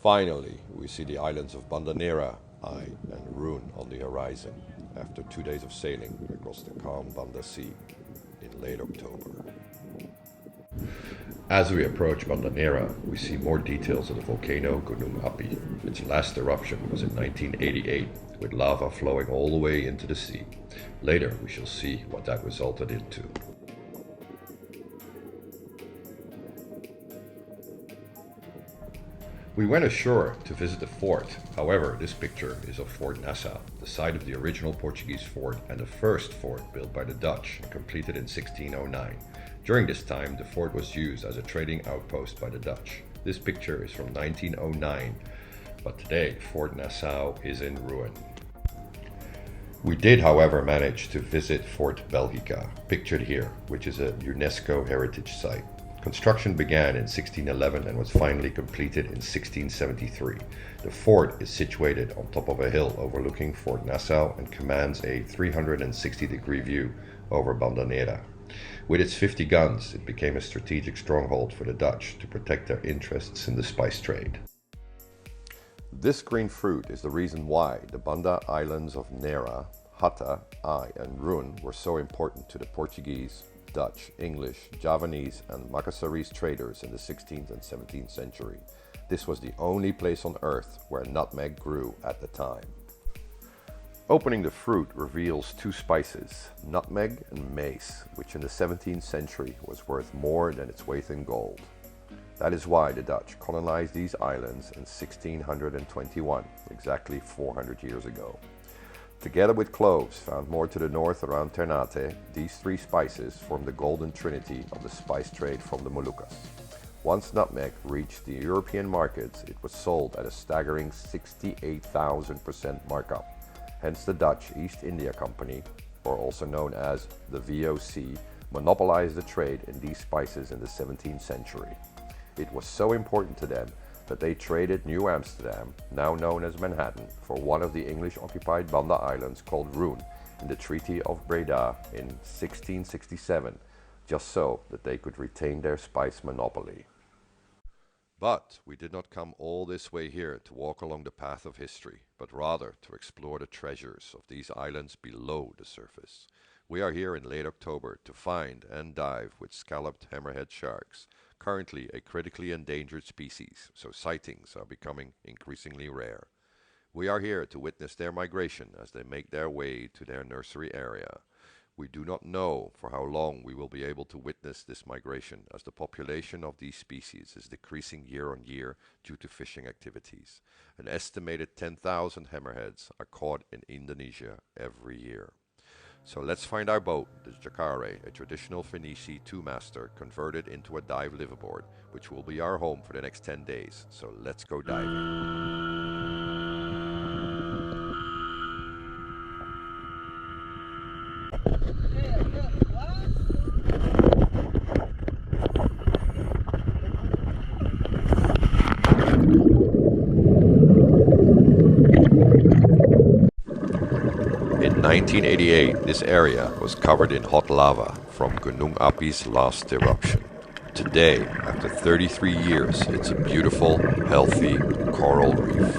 Finally, we see the islands of Banda Eye, and Rune on the horizon after 2 days of sailing across the calm Banda Sea in late October. As we approach Banda we see more details of the volcano Gunung Api. Its last eruption was in 1988, with lava flowing all the way into the sea. Later, we shall see what that resulted into. We went ashore to visit the fort. However, this picture is of Fort Nassau, the site of the original Portuguese fort and the first fort built by the Dutch and completed in 1609. During this time, the fort was used as a trading outpost by the Dutch. This picture is from 1909, but today Fort Nassau is in ruin. We did, however, manage to visit Fort Belgica, pictured here, which is a UNESCO heritage site. Construction began in 1611 and was finally completed in 1673. The fort is situated on top of a hill overlooking Fort Nassau and commands a 360-degree view over Bandanera. With its 50 guns, it became a strategic stronghold for the Dutch to protect their interests in the spice trade. This green fruit is the reason why the Banda Islands of Neira, Hatta, Ai, and Run were so important to the Portuguese, Dutch, English, Javanese, and Makassarese traders in the 16th and 17th century. This was the only place on earth where nutmeg grew at the time. Opening the fruit reveals two spices, nutmeg and mace, which in the 17th century was worth more than its weight in gold. That is why the Dutch colonized these islands in 1621, exactly 400 years ago. Together with cloves, found more to the north around Ternate, these three spices form the golden trinity of the spice trade from the Moluccas. Once nutmeg reached the European markets, it was sold at a staggering 68,000% markup. Hence the Dutch East India Company, or also known as the VOC, monopolized the trade in these spices in the 17th century. It was so important to them that they traded New Amsterdam, now known as Manhattan, for one of the English-occupied Banda Islands called Rune in the Treaty of Breda in 1667, just so that they could retain their spice monopoly. But we did not come all this way here to walk along the path of history, but rather to explore the treasures of these islands below the surface. We are here in late October to find and dive with scalloped hammerhead sharks, currently a critically endangered species, so sightings are becoming increasingly rare. We are here to witness their migration as they make their way to their nursery area. We do not know for how long we will be able to witness this migration, as the population of these species is decreasing year on year due to fishing activities. An estimated 10,000 hammerheads are caught in Indonesia every year. So let's find our boat, the Jacare, a traditional Phoenici two-master converted into a dive liveaboard, which will be our home for the next 10 days. So let's go diving. In 1988, this area was covered in hot lava from Gunung Api's last eruption. Today, after 33 years, it's a beautiful, healthy coral reef.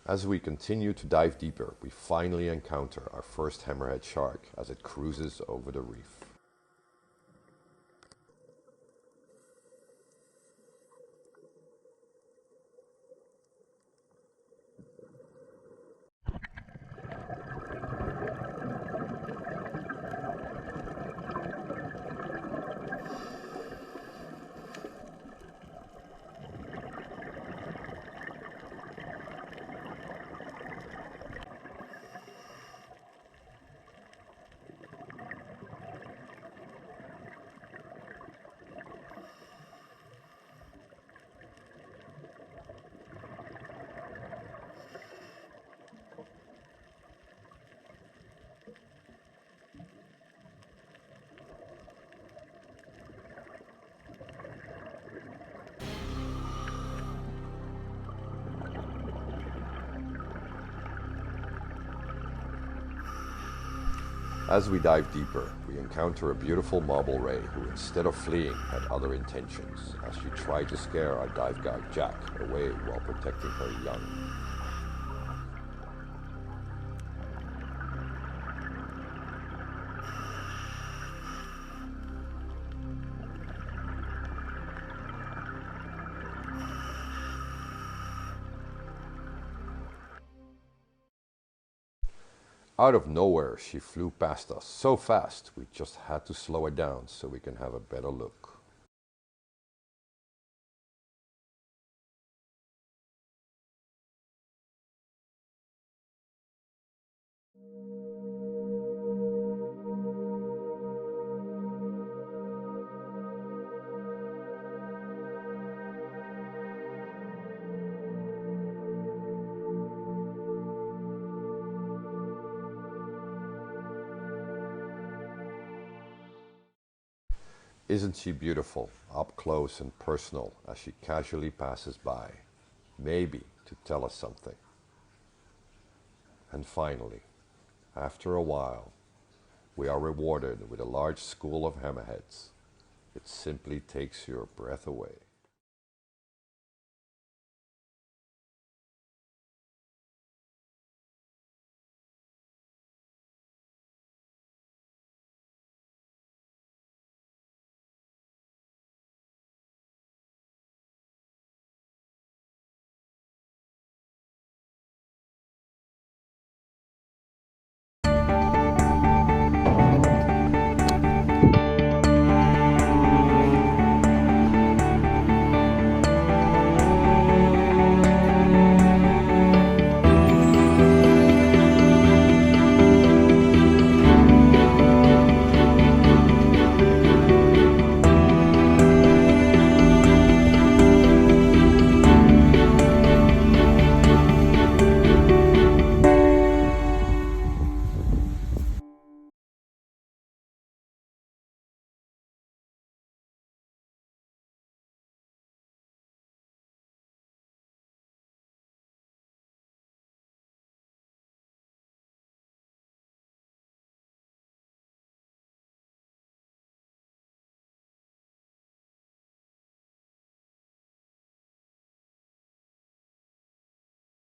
As we continue to dive deeper, we finally encounter our first hammerhead shark as it cruises over the reef. As we dive deeper, we encounter a beautiful marble ray who, instead of fleeing, had other intentions as she tried to scare our dive guide Jack away while protecting her young. Out of nowhere, she flew past us so fast we just had to slow her down so we can have a better look. Isn't she beautiful, up close and personal as she casually passes by, maybe to tell us something? And finally, after a while, we are rewarded with a large school of hammerheads. It simply takes your breath away.